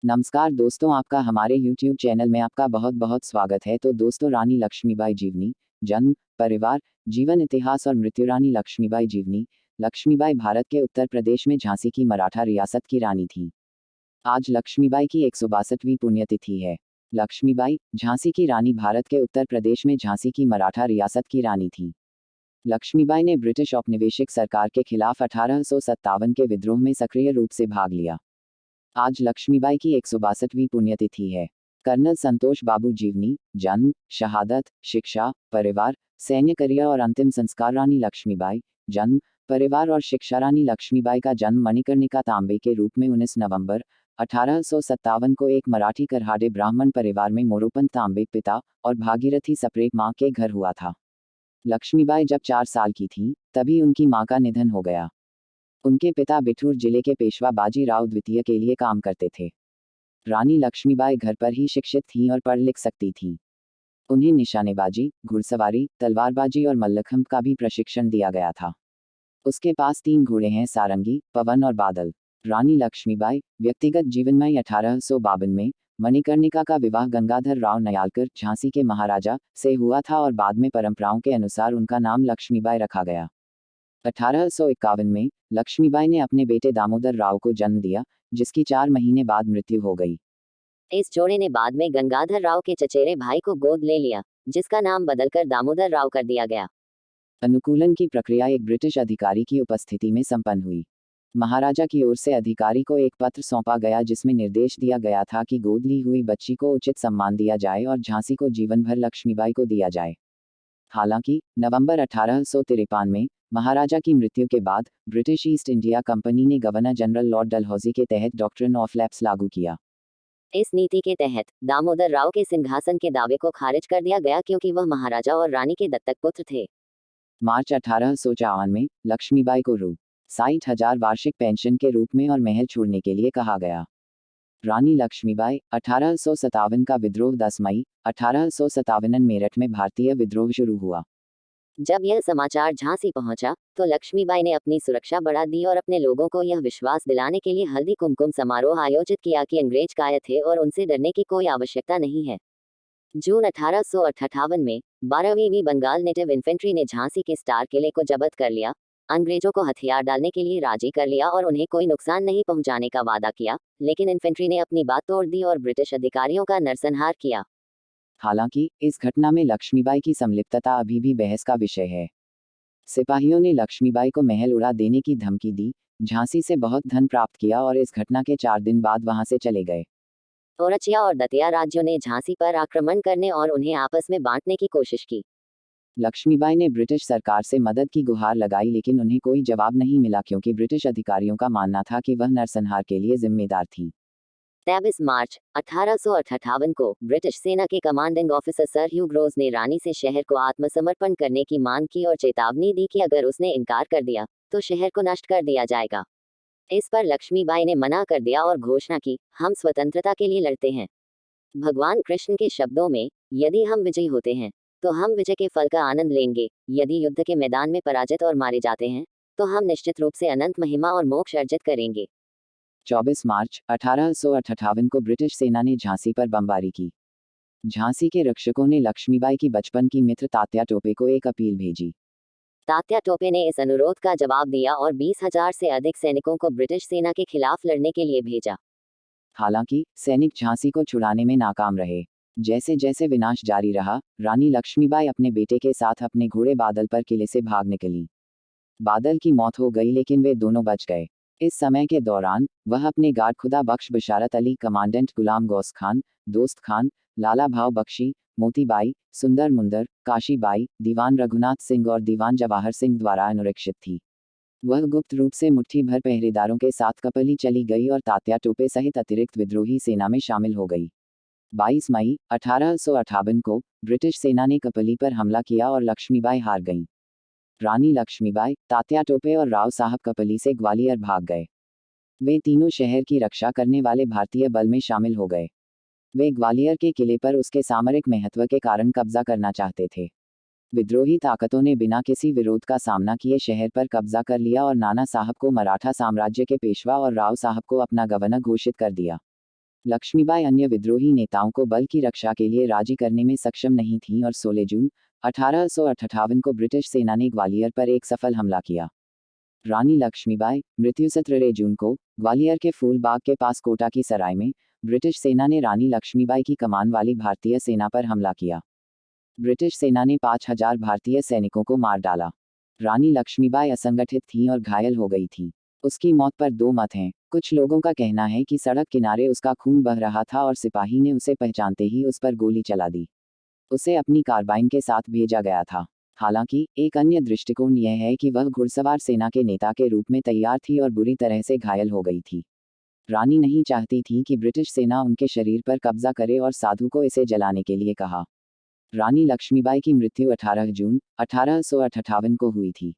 नमस्कार दोस्तों, आपका हमारे YouTube चैनल में आपका बहुत बहुत स्वागत है। तो दोस्तों, रानी लक्ष्मीबाई जीवनी, जन्म, परिवार, जीवन, इतिहास और मृत्यु। रानी लक्ष्मीबाई जीवनी। लक्ष्मीबाई भारत के उत्तर प्रदेश में झांसी की मराठा रियासत की रानी थी। आज लक्ष्मीबाई की 162वीं पुण्यतिथि है। लक्ष्मीबाई, झांसी की रानी, भारत के उत्तर प्रदेश में झांसी की मराठा रियासत की रानी थी। लक्ष्मीबाई ने ब्रिटिश औपनिवेशिक सरकार के खिलाफ 1857 के विद्रोह में सक्रिय रूप से भाग लिया। आज लक्ष्मीबाई की 162वीं पुण्यतिथि है। कर्नल संतोष बाबू जीवनी, जन्म, शहादत, शिक्षा, परिवार, सैन्य करियर और अंतिम संस्कार। रानी लक्ष्मीबाई, जन्म, परिवार और शिक्षा। रानी लक्ष्मीबाई का जन्म मणिकर्णिका तांबे के रूप में 19 नवंबर 1857 को एक मराठी करहाडे ब्राह्मण परिवार में मोरोपंत तांबे पिता और भागीरथी सप्रे मां के घर हुआ था। लक्ष्मीबाई जब 4 साल की थीं, तभी उनकी मां का निधन हो गया। उनके पिता बिठूर जिले के पेशवा बाजीराव द्वितीय के लिए काम करते थे। रानी लक्ष्मीबाई घर पर ही शिक्षित थीं और पढ़ लिख सकती थीं। उन्हें निशानेबाजी, घुड़सवारी, तलवारबाजी और मल्लखंभ का भी प्रशिक्षण दिया गया था। उसके पास 3 घोड़े हैं, सारंगी, पवन और बादल। रानी लक्ष्मीबाई, व्यक्तिगत जीवन में 1852 में मणिकर्णिका का विवाह गंगाधर राव नयालकर, झांसी के महाराजा, से हुआ था और बाद में परंपराओं के अनुसार उनका नाम लक्ष्मीबाई रखा गया। 1851 में लक्ष्मीबाई ने अपने बेटे दामोदर राव को जन्म दिया, जिसकी 4 महीने बाद मृत्यु हो गई। इस जोड़े ने बाद में गंगाधर राव के चचेरे भाई को गोद ले लिया, जिसका नाम बदलकर दामोदर राव कर दिया गया। अनुकूलन की प्रक्रिया एक ब्रिटिश अधिकारी की उपस्थिति में संपन्न हुई। महाराजा की ओर से अधिकारी को एक पत्र सौंपा गया जिसमें निर्देश दिया गया था कि गोद ली हुई बच्ची को उचित सम्मान दिया जाए और झांसी को जीवन भर लक्ष्मीबाई को दिया जाए। हालांकि नवंबर 1853 में महाराजा की मृत्यु के बाद ब्रिटिश ईस्ट इंडिया कंपनी ने गवर्नर जनरल लॉर्ड डलहौजी के तहत डॉक्ट्रिन ऑफ लैप्स लागू किया। इस नीति के तहत दामोदर राव के सिंहासन के दावे को खारिज कर दिया गया क्योंकि वह महाराजा और रानी के दत्तक पुत्र थे। मार्च 1854 में लक्ष्मीबाई को रु. 60,000 वार्षिक पेंशन के रूप में और महल छोड़ने के लिए कहा गया। रानी लक्ष्मीबाई, 1857 का विद्रोह। 10 मई 1857 मेरठ में भारतीय विद्रोह शुरू हुआ। जब यह समाचार झांसी पहुंचा, तो लक्ष्मीबाई ने अपनी सुरक्षा बढ़ा दी और अपने लोगों को यह विश्वास दिलाने के लिए हल्दी कुमकुम समारोह आयोजित किया कि अंग्रेज कायर थे और उनसे डरने की कोई आवश्यकता नहीं है। जून 1858 में 12वीं बंगाल नेटिव इन्फेंट्री ने झांसी के स्टार किले को जब्त कर लिया, अंग्रेजों को हथियार डालने के लिए राजी कर लिया और उन्हें कोई नुकसान नहीं पहुंचाने का वादा किया, लेकिन इन्फेंट्री ने अपनी बात तोड़ दी और ब्रिटिश अधिकारियों का नरसंहार किया। हालांकि इस घटना में लक्ष्मीबाई की संलिप्तता अभी भी बहस का विषय है। सिपाहियों ने लक्ष्मीबाई को महल उड़ा देने की धमकी दी, झांसी से बहुत धन प्राप्त किया और इस घटना के 4 दिन बाद वहां से चले गए। ओरछिया और दतिया राज्यों ने झांसी पर आक्रमण करने और उन्हें आपस में बांटने की कोशिश की। लक्ष्मीबाई ने ब्रिटिश सरकार से मदद की गुहार लगाई, लेकिन उन्हें कोई जवाब नहीं मिला क्योंकि ब्रिटिश अधिकारियों का मानना था कि वह नरसंहार के लिए जिम्मेदार थीं। 23 मार्च 1858 को ब्रिटिश सेना के कमांडिंग ऑफिसर सर ह्यू ग्रोज ने रानी से शहर को आत्मसमर्पण करने की मांग की और चेतावनी दी कि अगर उसने इनकार कर दिया तो शहर को नष्ट कर दिया जाएगा। इस पर लक्ष्मीबाई ने मना कर दिया और घोषणा की, हम स्वतंत्रता के लिए लड़ते हैं। भगवान कृष्ण के शब्दों में, यदि हम विजयी होते हैं तो हम विजय के फल का आनंद लेंगे, यदि युद्ध के मैदान में पराजित और मारे जाते हैं तो हम निश्चित रूप से अनंत महिमा और मोक्ष अर्जित करेंगे। 24 मार्च 1858 को ब्रिटिश सेना ने झांसी पर बमबारी की। झांसी के रक्षकों ने लक्ष्मीबाई की बचपन की मित्र तात्या टोपे को एक अपील भेजी। तात्या टोपे ने इस अनुरोध का जवाब दिया और 20,000 से अधिक सैनिकों को ब्रिटिश सेना के खिलाफ लड़ने के लिए भेजा। हालांकि सैनिक झांसी को छुड़ाने में नाकाम रहे। जैसे जैसे विनाश जारी रहा, रानी लक्ष्मीबाई अपने बेटे के साथ अपने घोड़े बादल पर किले से भाग निकली। बादल की मौत हो गई, लेकिन वे दोनों बच गए। इस समय के दौरान वह अपने गार्ड खुदा बख्श बशारत अली, कमांडेंट गुलाम गौस खान, दोस्त खान, लाला भाव बख्शी, मोतीबाई, सुंदर मुंदर, काशीबाई, दीवान रघुनाथ सिंह और दीवान जवाहर सिंह द्वारा अनुरक्षित थी। वह गुप्त रूप से मुट्ठी भर पहरेदारों के साथ कपली चली गई और तात्या टोपे सहित अतिरिक्त विद्रोही सेना में शामिल हो गई। 22 मई 1858 को ब्रिटिश सेना ने कपली पर हमला किया और लक्ष्मीबाई हार गईं। रानी लक्ष्मीबाई, तात्या टोपे और राव साहब कपली से ग्वालियर भाग गए। वे तीनों शहर की रक्षा करने वाले भारतीय बल में शामिल हो गए। वे ग्वालियर के किले पर उसके सामरिक महत्व के कारण कब्जा करना चाहते थे। विद्रोही ताकतों ने बिना किसी विरोध का सामना किए शहर पर कब्जा कर लिया और नाना साहब को मराठा साम्राज्य के पेशवा और राव साहब को अपना गवर्नर घोषित कर दिया। लक्ष्मीबाई अन्य विद्रोही नेताओं को बल की रक्षा के लिए राजी करने में सक्षम नहीं थीं और 16 जून 1858 को ब्रिटिश सेना ने ग्वालियर पर एक सफल हमला किया। रानी लक्ष्मीबाई मृत्यु 17 जून को ग्वालियर के फूलबाग के पास कोटा की सराय में ब्रिटिश सेना ने रानी लक्ष्मीबाई की कमान वाली भारतीय सेना पर हमला किया। ब्रिटिश सेना ने 5000 भारतीय सैनिकों को मार डाला। रानी लक्ष्मीबाई असंगठित थीं और घायल हो गई थीं। उसकी मौत पर दो मत हैं। कुछ लोगों का कहना है कि सड़क किनारे उसका खून बह रहा था और सिपाही ने उसे पहचानते ही उस पर गोली चला दी। उसे अपनी कार्बाइन के साथ भेजा गया था। हालांकि एक अन्य दृष्टिकोण यह है कि वह घुड़सवार सेना के नेता के रूप में तैयार थी और बुरी तरह से घायल हो गई थी। रानी नहीं चाहती थी कि ब्रिटिश सेना उनके शरीर पर कब्जा करे और साधु को इसे जलाने के लिए कहा। रानी लक्ष्मीबाई की मृत्यु 18 जून 1858 को हुई थी।